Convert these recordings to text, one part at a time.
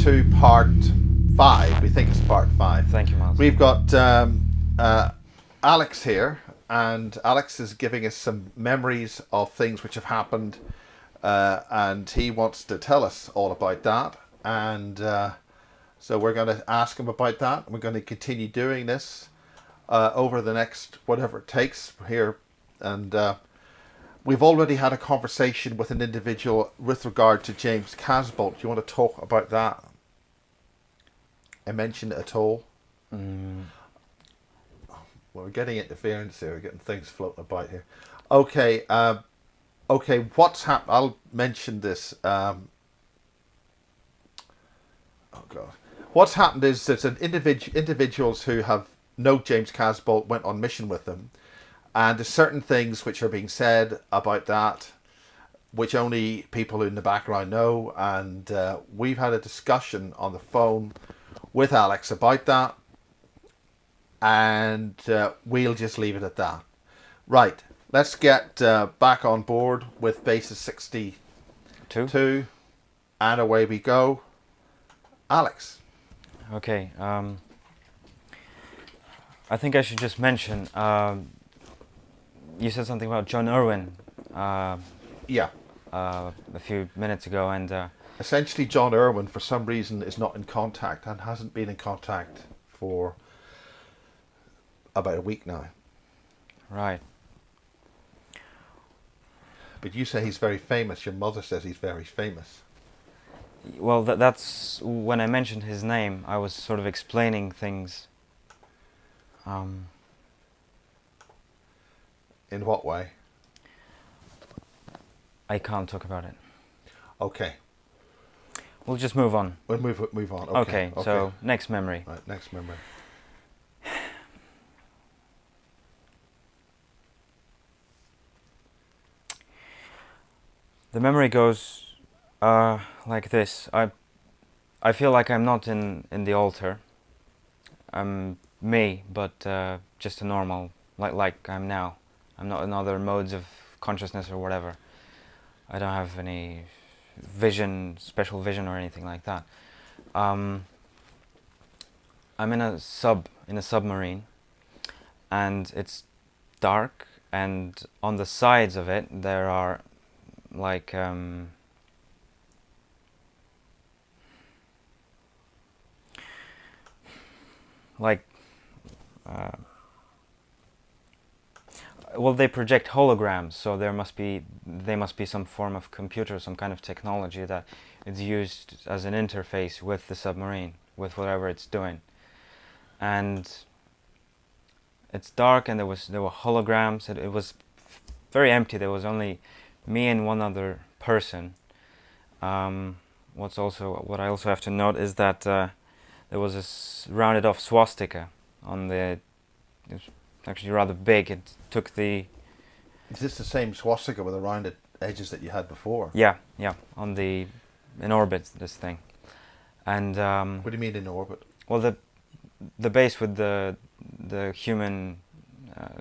to part 5. We think it's part 5. Thank you, Miles. We've got Alex here, and Alex is giving us some memories of things which have happened, and he wants to tell us all about that. And so we're going to ask him about that. We're going to continue doing this over the next whatever it takes here, and we've already had a conversation with an individual with regard to James Casbolt. Do you want to talk about that? I mentioned it at all? Mm, Well, we're getting interference here. We're getting things floating about here. Okay. Okay. What's happened? I'll mention this. Oh God. What's happened is there's an individuals who have know James Casbolt went on mission with them, and there's certain things which are being said about that, which only people in the background know. And we've had a discussion on the phone with Alex about that, and we'll just leave it at that. Right, let's get back on board with basis 62, and away we go. Alex. okay. I think I should just mention. You said something about John Irwin. Yeah. A few minutes ago, and Essentially, John Irwin, for some reason, is not in contact and hasn't been in contact for about a week now. right. But you say he's very famous. Your mother says he's very famous. Well, that's when I mentioned his name. I was sort of explaining things. In what way? I can't talk about it. Okay. We'll just move on. We'll move on. Okay. So next memory. Right, next memory. The memory goes like this. I feel like I'm not in the altar. I'm me, but just a normal, like I'm now. I'm not in other modes of consciousness or whatever. I don't have any vision, special vision or anything like that. I'm in a submarine, and it's dark, and on the sides of it there are like like well, they project holograms, so they must be some form of computer, some kind of technology that is used as an interface with the submarine, with whatever it's doing. And it's dark, and there were holograms. It was very empty. There was only me and one other person. What I also have to note is that there was this rounded off swastika on the. It was actually rather big. It took the. Is this the same swastika with the rounded edges that you had before? Yeah, on the in orbit, this thing, and What do you mean in orbit? well, the base with the human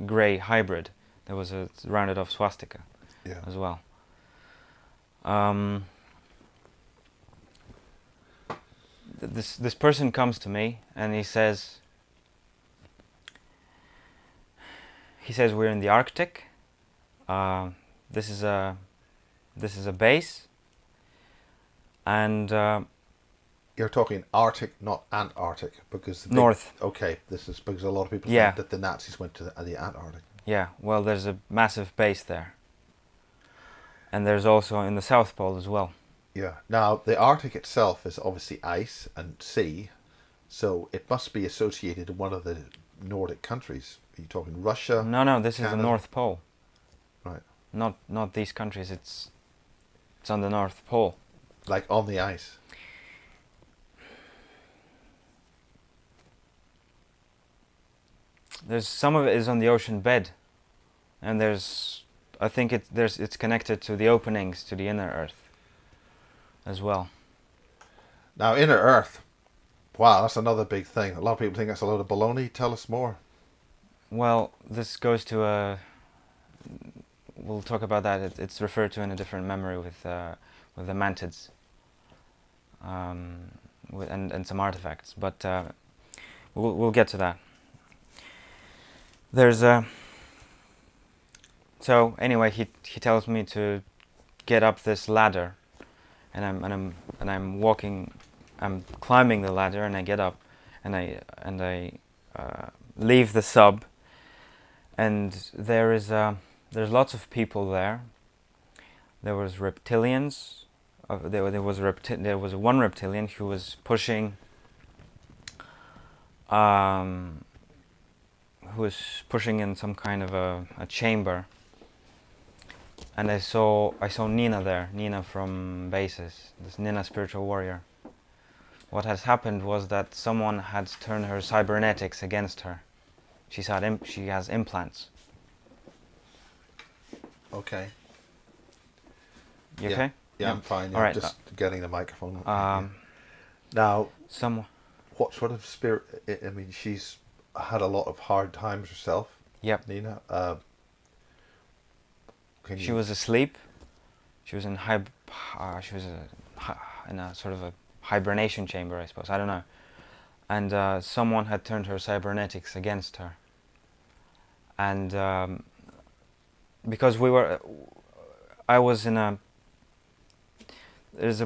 grey hybrid, there was a rounded off swastika, Yeah. as well. This person comes to me and he says we're in the Arctic. This is a base, and You're talking Arctic, not Antarctic, because North. Okay, this is because a lot of people Yeah. think that the Nazis went to the Antarctic. Yeah, well, there's a massive base there, and there's also in the South Pole as well. Yeah. Now the Arctic itself is obviously ice and sea, so it must be associated with one of the Nordic countries. Are you talking Russia? No, this is Canada? the North Pole. Right. Not these countries. It's on the North Pole. Like on the ice. There's some of it is on the ocean bed, and I think it's connected to the openings to the inner Earth as well. Now inner Earth. Wow, that's another big thing. A lot of people think that's a load of baloney. Tell us more. Well, this goes to a. We'll talk about that. It's referred to in a different memory with the mantids. and some artifacts. But we'll get to that. There's a. So anyway, he tells me to get up this ladder, and I'm walking, I'm climbing the ladder, and I get up, and I leave the sub, and there's lots of people there. There was reptilians. There was one reptilian who was pushing. Who was pushing in some kind of a chamber. And I saw Nina there, Nina from Basis, this Nina spiritual warrior. What has happened was that someone had turned her cybernetics against her. She has implants. Okay. You yeah. okay? Yeah, I'm fine. Yeah, All right. Just getting the microphone. Now, what sort of spirit? I mean, she's had a lot of hard times herself. Yep. Nina. She was asleep. She was in in a sort of a hibernation chamber, I suppose. I don't know. And someone had turned her cybernetics against her. And because I was in a. There's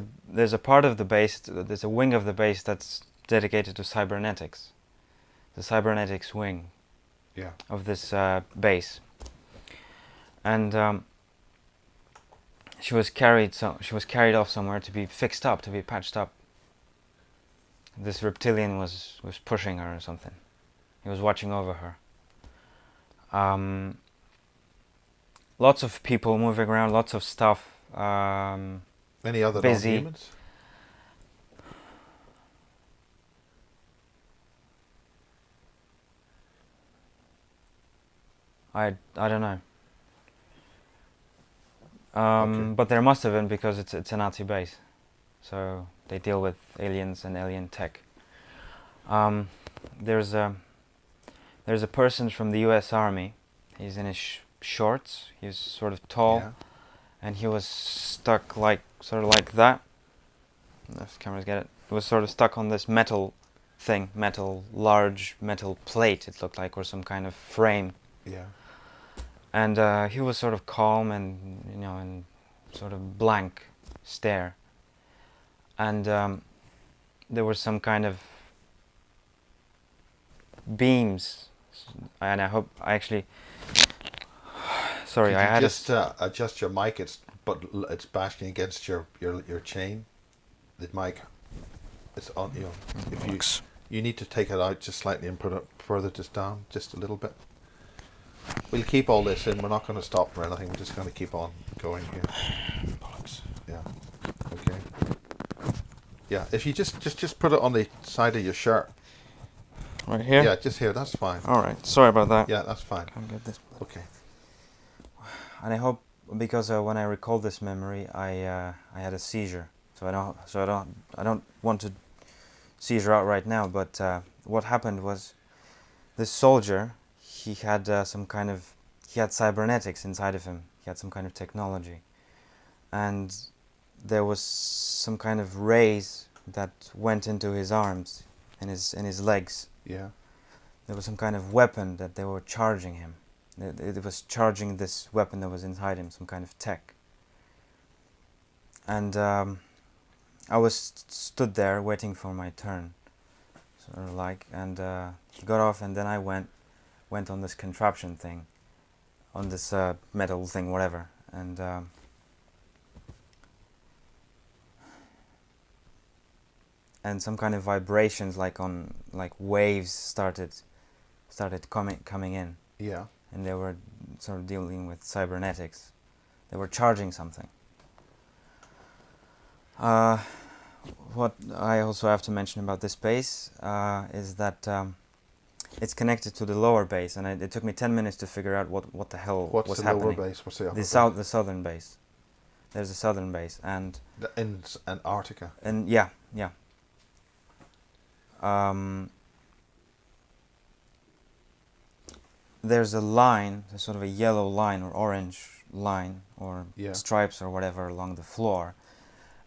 a part of the base. There's a wing of the base that's dedicated to cybernetics. The cybernetics wing. Yeah. Of this base. And she was carried off somewhere to be fixed up, to be patched up. This reptilian was pushing her or something. He was watching over her. Lots of people moving around, lots of stuff. Any other busy. non-humans? I don't know. Okay. But there must have been, because it's a Nazi base, so they deal with aliens and alien tech. There's a person from the U.S. Army. He's in his shorts. He's sort of tall, Yeah. and he was stuck sort of like that. If cameras get it. He was sort of stuck on this metal thing, large metal plate. It looked like, or some kind of frame. Yeah. And he was sort of calm and, and sort of blank stare. And there were some kind of beams. And I hope I actually. Sorry, Could I you had just adjust your mic. It's bashing against your chain. The mic. It's on. If you need to take it out just slightly and put it further just down, just a little bit. We'll keep all this in. We're not going to stop for anything. We're just going to keep on going here. bollocks. Yeah. Okay. Yeah. If you just put it on the side of your shirt. Right here? Yeah, just here. That's fine. All right. Sorry about that. Yeah, that's fine. Can't get this. Okay. And I hope, because when I recall this memory, I had a seizure. So I don't want to seizure out right now. But what happened was, this soldier, he had he had cybernetics inside of him. He had some kind of technology, and there was some kind of rays that went into his arms and his legs. Yeah. There was some kind of weapon that they were charging him. It was charging this weapon that was inside him, some kind of tech. And I was stood there waiting for my turn, sort of like, and he got off, and then I went on this contraption thing, on this metal thing, whatever, and some kind of vibrations, like waves, started coming in. Yeah. And they were sort of dealing with cybernetics. They were charging something. What I also have to mention about this base is that it's connected to the lower base, and it took me 10 minutes to figure out what the hell was happening. What's the lower base? What's the upper base? The southern base. There's a southern base, and in Antarctica. And yeah. There's a line, sort of a yellow line or orange line or stripes or whatever along the floor,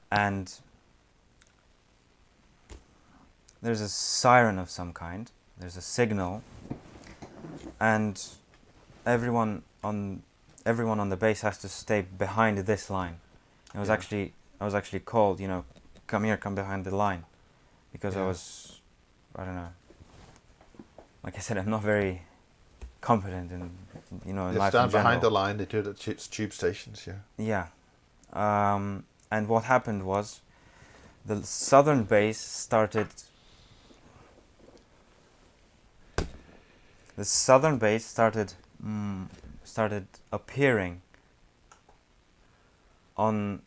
and there's a siren of some kind. There's a signal, and everyone on everyone on the base has to stay behind this line. It was Yeah. actually I was actually called, come here, come behind the line, because Yeah. I don't know. Like I said, I'm not very competent in in They life in stand behind the general. line. They do it at tube stations. Yeah. Yeah. And what happened was the southern base started. The southern base started appearing on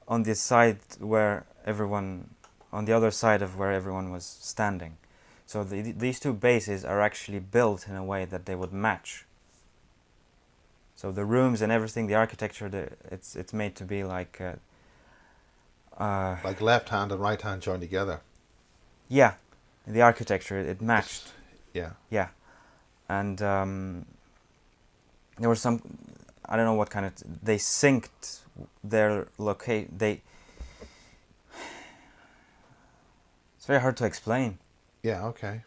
the side where everyone, on the other side of where everyone was standing. So these two bases are actually built in a way that they would match. So the rooms and everything, the architecture, it's made to be like Like left hand and right hand joined together. yeah, the architecture it matched. It's, yeah. Yeah, and there was some, I don't know what kind of, they synced their locate. It's very hard to explain. Yeah. Okay.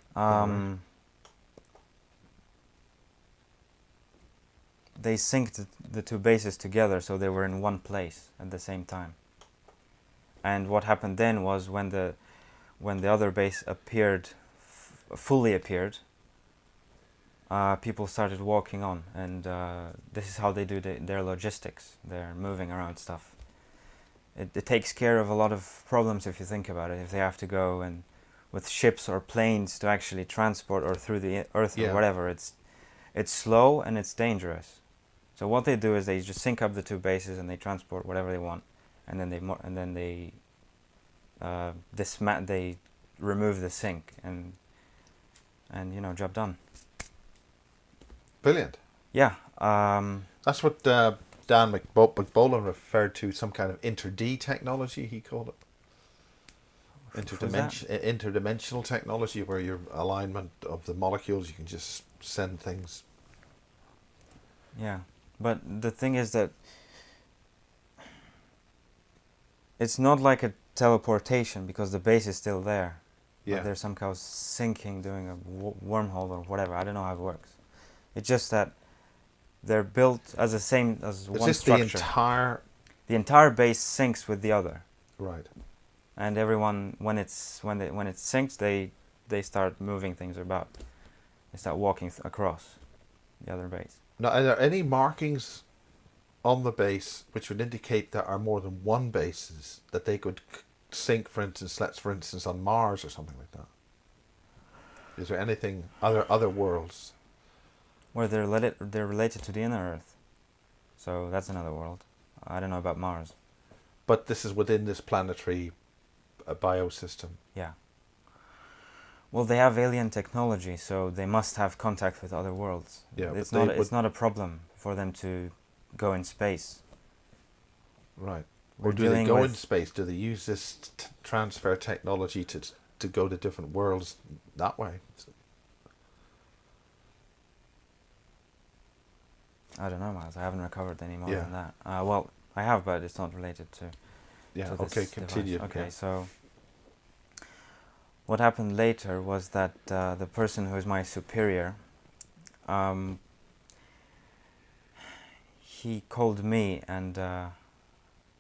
They synced the two bases together, so they were in one place at the same time. And what happened then was when the other base appeared, fully appeared, people started walking on, and this is how they do their logistics. They're moving around stuff. It takes care of a lot of problems if you think about it. If they have to go and with ships or planes to actually transport, or through the earth or Yeah. whatever, it's slow and it's dangerous. So what they do is they just sync up the two bases and they transport whatever they want, and then they they remove the sync, and job done. Brilliant. Yeah. That's what Dan McBolin referred to, some kind of inter-D technology, he called it. Interdimensional technology, where your alignment of the molecules, you can just send things. Yeah, but the thing is that it's not like a teleportation, because the base is still there. Yeah. But there's some kind of syncing, doing a wormhole or whatever. I don't know how it works. It's just that they're built as It's one just structure. The entire base syncs with the other. Right. And everyone, when it syncs, they start moving things about. They start walking across the other base. Now, are there any markings on the base which would indicate there are more than one bases that they could sync, for instance, on Mars or something like that? Is there anything, other worlds? Where they're related to the inner Earth. So that's another world. I don't know about Mars. But this is within this planetary biosystem. Yeah. Well, they have alien technology, so they must have contact with other worlds. Yeah, it's but not a problem for them to go in space. Right. We're Or do they dealing go with- in space? Do they use this transfer technology to go to different worlds that way? I don't know, Miles. I haven't recovered any more Yeah. than that. Well, I have, but it's not related to. Yeah. to this Okay. Continue. device. Okay, Yeah. so what happened later was that the person who is my superior, he called me, and I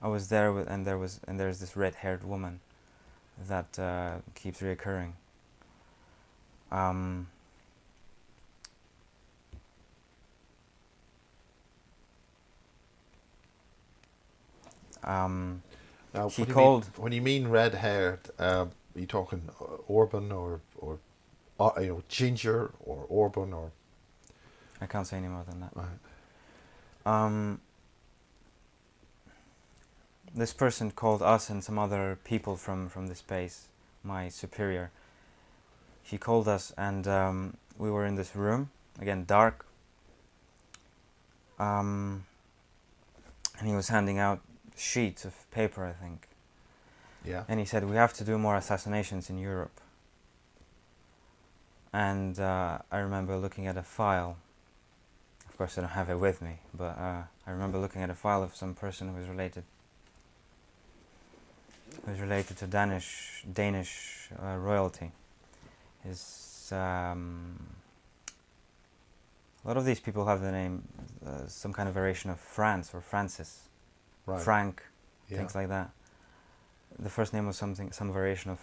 was there and there's this red-haired woman that keeps reoccurring. Now, He called. When you mean red-haired, are you talking Orban or Ginger or Orban or? I can't say any more than that. Right. This person called us and some other people from this base, my superior. He called us, and we were in this room, again dark, and he was handing out sheets of paper, I think. Yeah. And he said, we have to do more assassinations in Europe. And I remember looking at a file. Of course I don't have it with me, but I remember looking at a file of some person who was related. who's related to Danish royalty. His a lot of these people have the name some kind of variation of France or Francis, Right. Frank, Yeah. things like that. The first name was some variation of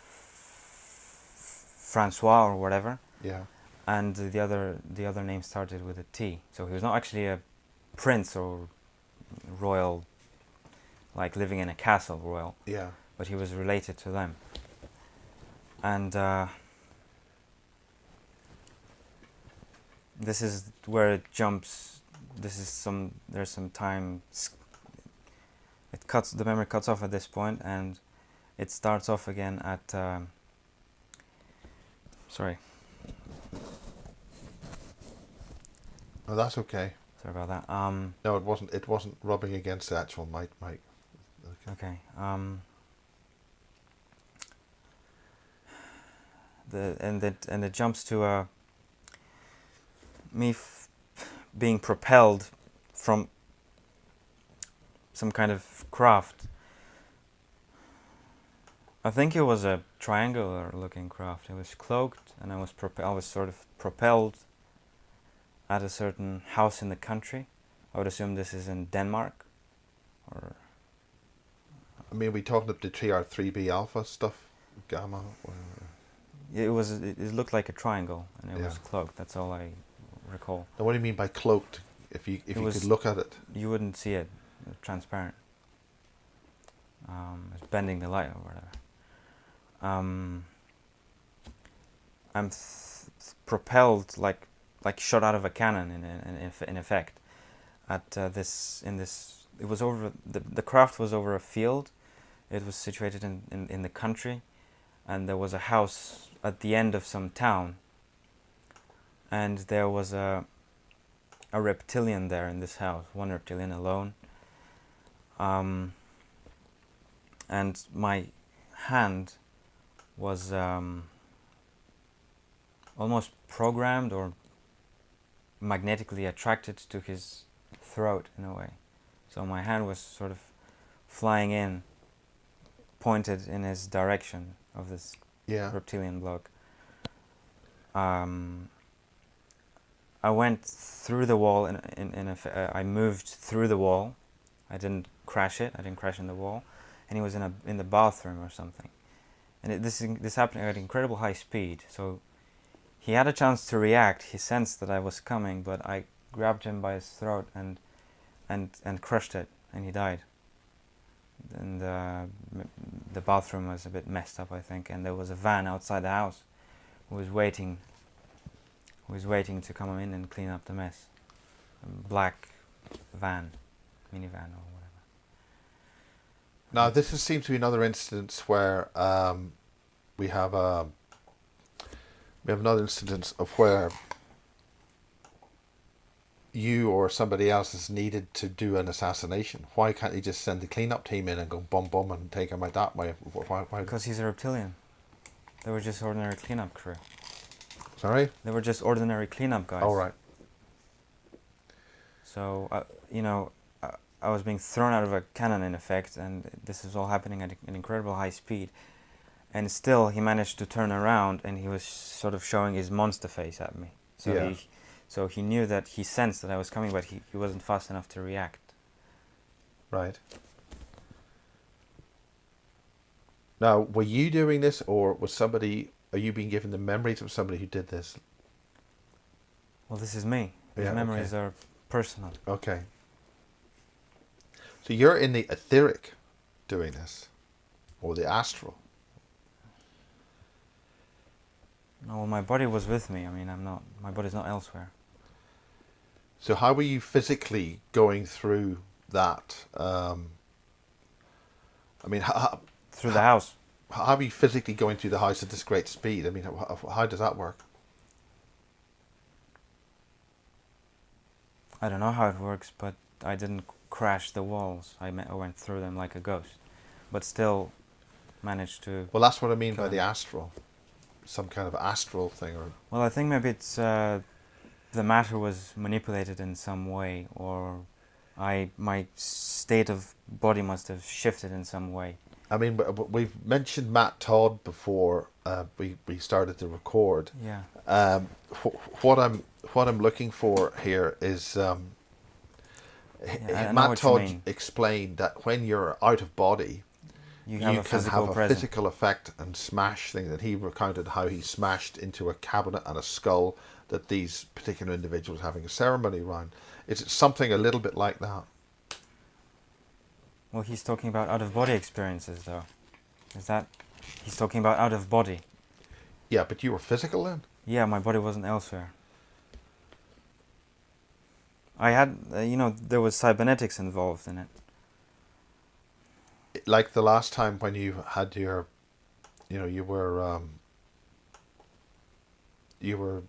Francois or whatever, Yeah. and the other name started with a T. So he was not actually a prince or royal, like living in a castle royal, Yeah. but he was related to them. And this is where it jumps. There's some time. The memory cuts off at this point, and it starts off again at. Sorry. Oh, that's okay. Sorry about that. No, it wasn't. It wasn't rubbing against the actual mic. Okay. And it jumps to me being propelled from some kind of craft. I think it was a triangular looking craft. It was cloaked, and I was sort of propelled at a certain house in the country. I would assume this is in Denmark, or I mean, we talking about the TR3B alpha stuff, gamma. it looked like a triangle, and it Yeah. was cloaked. That's all I recall. Now, what do you mean by cloaked? If you could look at it. You wouldn't see it. It was transparent. It's bending the light or whatever. I'm propelled like shot out of a cannon in effect. At this. It was over the craft was over a field. It was situated in the country, and there was a house at the end of some town. And there was a reptilian there in this house, one reptilian alone. And my hand was almost programmed or magnetically attracted to his throat in a way. So my hand was sort of flying in, pointed in his direction of this reptilian bloke. I went through the wall. I moved through the wall. I didn't crash it. I didn't crash in the wall, and he was in the bathroom or something. And this happened at incredible high speed. So he had a chance to react. He sensed that I was coming, but I grabbed him by his throat and crushed it, and he died. And the bathroom was a bit messed up, I think, and there was a van outside the house who was waiting to come in and clean up the mess. A black van, minivan or whatever. Now, this seems to be another instance where we have another instance of where you or somebody else is needed to do an assassination. Why can't you just send the cleanup team in and go bum and take him out that way? Why? Because he's a reptilian. They were just ordinary cleanup crew. Sorry? They were just ordinary cleanup guys. Oh, right. So, I was being thrown out of a cannon in effect, and this is all happening at an incredible high speed. And still, he managed to turn around, and he was sort of showing his monster face at me. So he knew that, he sensed that I was coming, but he wasn't fast enough to react. Right. Now, were you doing this, or are you being given the memories of somebody who did this? Well, this is me. These memories are personal. Okay. So you're in the etheric doing this, or the astral. No, well, my body was with me. I mean, my body's not elsewhere. So how were you physically going through that? Through the house. How are you physically going through the house at this great speed? I mean, how does that work? I don't know how it works, but I didn't crash the walls. I went through them like a ghost, but still managed to. Well, that's what I mean by the astral. Some kind of astral thing, or. Well, I think maybe it's the matter was manipulated in some way, or my state of body must have shifted in some way. I mean, we've mentioned Matt Todd before we started to record. Yeah. Um, what I'm looking for here is Yeah, I know Matt what you Todd mean. explained that when you're out of body, You have you a can have physical a presence. physical effect and smash things. And he recounted how he smashed into a cabinet and a skull that these particular individuals having a ceremony around. Is it something a little bit like that? Well, he's talking about out-of-body experiences, though. Is that... He's talking about out-of-body. Yeah, but you were physical then? Yeah, my body wasn't elsewhere. I had, there was cybernetics involved in it. Like the last time when you had your, you were you were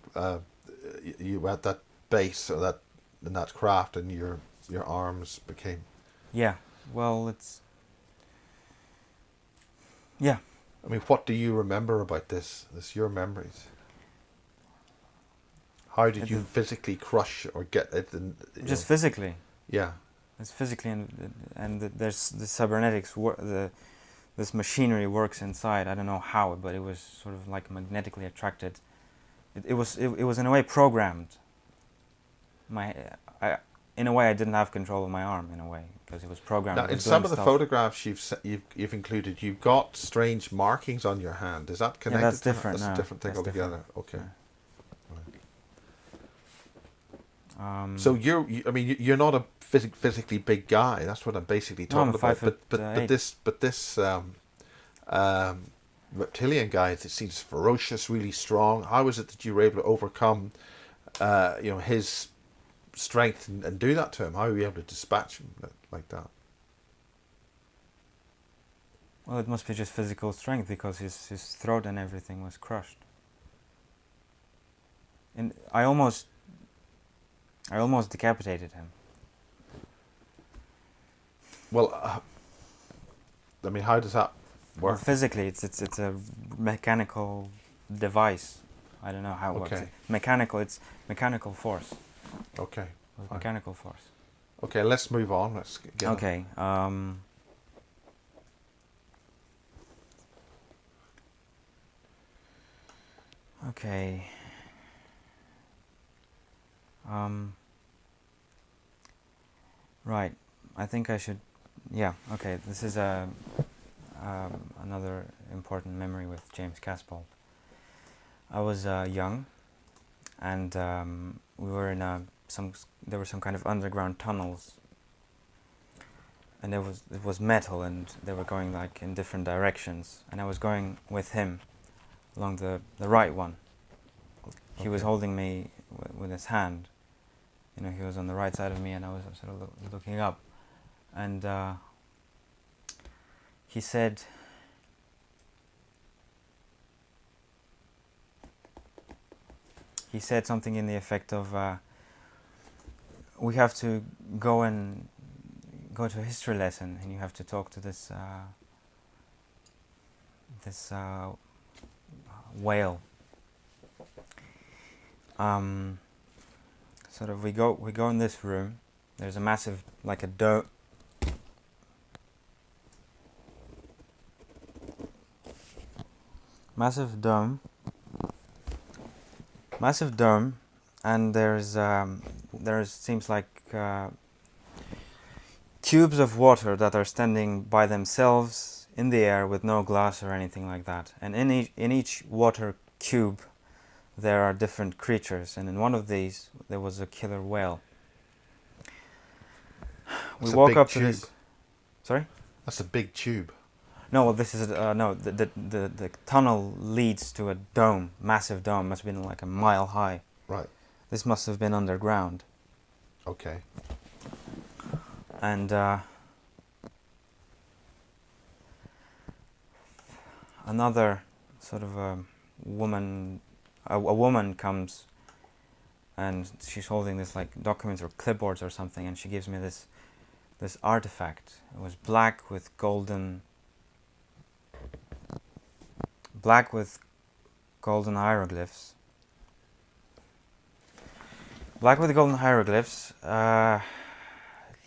at that base or that in that craft, and your arms became. Yeah, well, it's... Yeah, I mean, what do you remember about this? This your memories. How did you it, physically crush or get it? And just physically. yeah. It's physically, and there's the cybernetics, this machinery works inside. I don't know how, but it was sort of like magnetically attracted. It was in a way programmed. In a way, I didn't have control of my arm in a way because it was programmed. Now, It in was some doing of the stuff. photographs you've included, you've got strange markings on your hand. Is that connected? that's to that? different. That's No, a different thing that's altogether. different. Okay. Yeah. So I mean, you're not a physically big guy. That's what I'm basically No, I'm talking about. 5'8". But this reptilian guy that seems ferocious, really strong. How is it that you were able to overcome, his strength and do that to him? How were you able to dispatch him like that? Well, it must be just physical strength because his throat and everything was crushed. And I almost decapitated him. Well, I mean, how does that Well, work? physically, it's a mechanical device. I don't know how it works. Okay. It's mechanical force. Okay. Fine. Mechanical force. Okay, let's move on. Let's get on. Okay. Okay. Right. I think I should. Yeah. Okay. This is another important memory with James Caspol. I was young, and we were in there were some kind of underground tunnels, and it was metal, and they were going like in different directions, and I was going with him along the right one. He was Okay. holding me with his hand. He was on the right side of me, and I was sort of looking up, and he said, something in the effect of, we have to go to a history lesson, and you have to talk to this whale. Sort of we go in this room. There's a massive, like a dome. Massive dome, and there's seems like cubes of water that are standing by themselves in the air with no glass or anything like that. And in each water cube, there are different creatures, and in one of these there was a killer whale. That's We walk big up to tube. this. Sorry? That's a big tube. No, well, this is no. The tunnel leads to a dome, massive dome. Must have been like a mile high. Right. This must have been underground. Okay. And another sort of woman, a woman comes, and she's holding this like documents or clipboards or something, and she gives me this artifact. It was black with golden hieroglyphs. Black with golden hieroglyphs.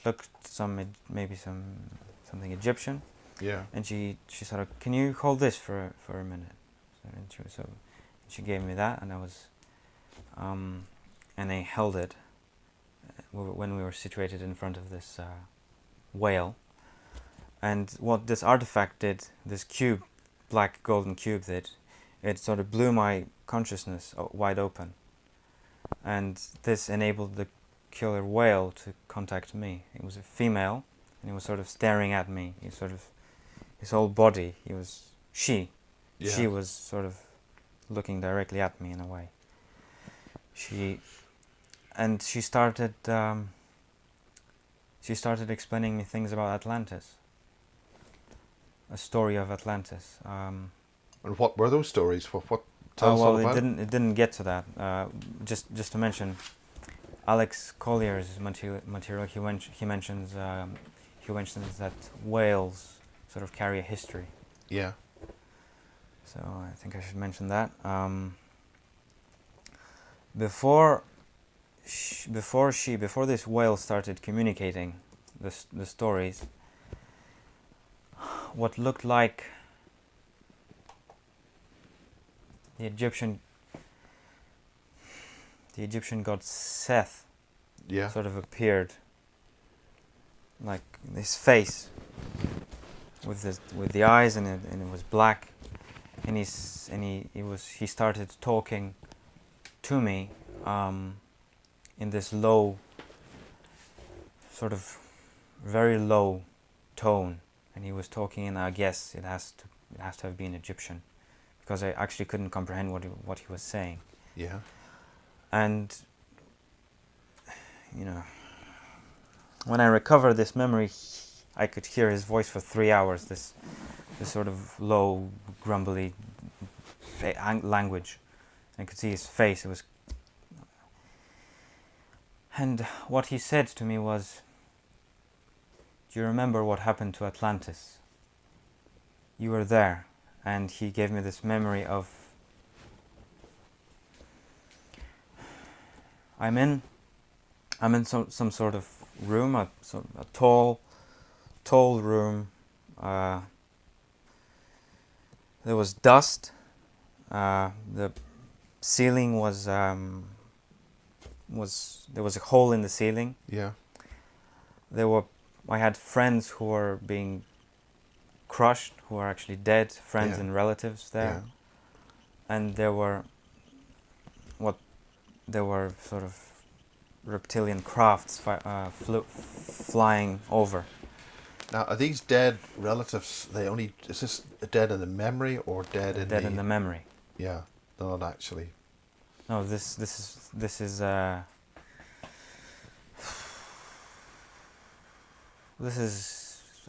Looked maybe something Egyptian. Yeah. And she sort of, can you hold this for a minute? So she gave me that, and I was, and I held it when we were situated in front of this whale. And what this artifact did, this cube, black golden cube did, it sort of blew my consciousness wide open. And this enabled the killer whale to contact me. It was a female, and he was sort of staring at me. He sort of, his whole body, she was sort of looking directly at me in a way. She started explaining me things about Atlantis. A story of Atlantis. And what were those stories? What tell us all about it? It didn't get to that. Just to mention, Alex Collier's material. He mentions that whales sort of carry a history. Yeah. So I think I should mention that. Before this whale started communicating the stories, what looked like the Egyptian god Seth sort of appeared, like his face with the eyes, and it was black, and he started talking to me in this low, sort of very low tone, and he was talking in, I guess it has to have been Egyptian, because I actually couldn't comprehend what he was saying. Yeah. And when I recovered this memory, I could hear his voice for 3 hours. This sort of low, grumbly language. I could see his face. And what he said to me was, "Do you remember what happened to Atlantis? You were there." And he gave me this memory of, I'm in some sort of room, a tall room. There was dust. The ceiling was there was a hole in the ceiling. Yeah. I had friends who were being crushed, who are actually dead, friends and relatives there. Yeah. And there were sort of reptilian crafts flying over. Now, are these dead relatives? Is this dead in the memory or dead in in the memory? Yeah, they're not actually. No, this is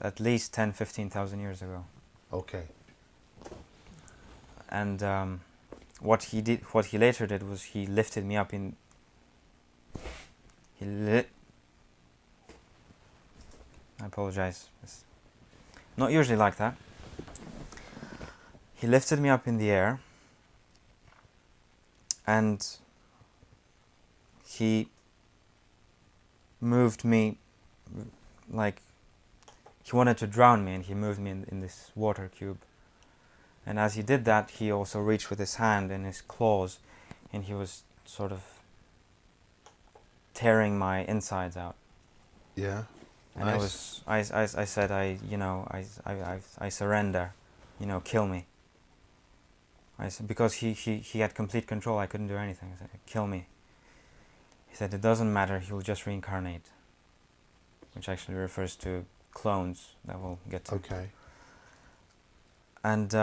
at least 10,000-15,000 years ago. Okay. And what he later did was he lifted me up in. I apologize. It's not usually like that. He lifted me up in the air, and he moved me like he wanted to drown me, and he moved me in this water cube. And as he did that, he also reached with his hand and his claws, and he was sort of tearing my insides out. Yeah. And nice. I said, I surrender, kill me. I said, because he had complete control, I couldn't do anything. I said, kill me. He said, it doesn't matter, he will just reincarnate, which actually refers to clones that we'll get to. Okay. And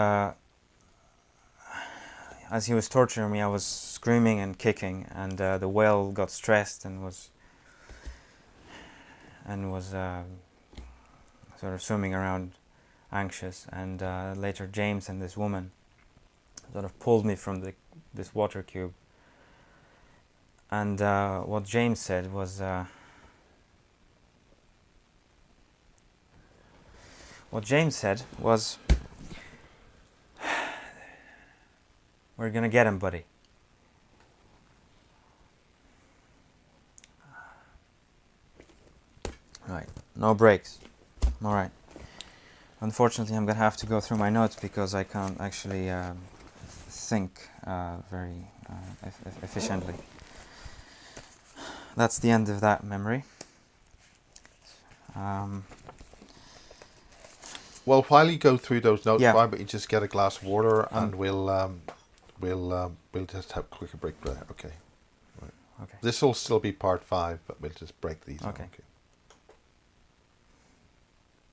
as he was torturing me, I was screaming and kicking, and the whale got stressed and was sort of swimming around, anxious. And later, James and this woman sort of pulled me from this water cube. And what James said was, "We're gonna get him, buddy." Right, no breaks. All right. Unfortunately, I'm gonna have to go through my notes because I can't actually think very efficiently. That's the end of that memory. Well, while you go through those notes, Yeah. why don't you just get a glass of water and Um, we'll just have a quick break there. Okay. Right. Okay. This will still be part 5, but we'll just break these. Okay. Okay.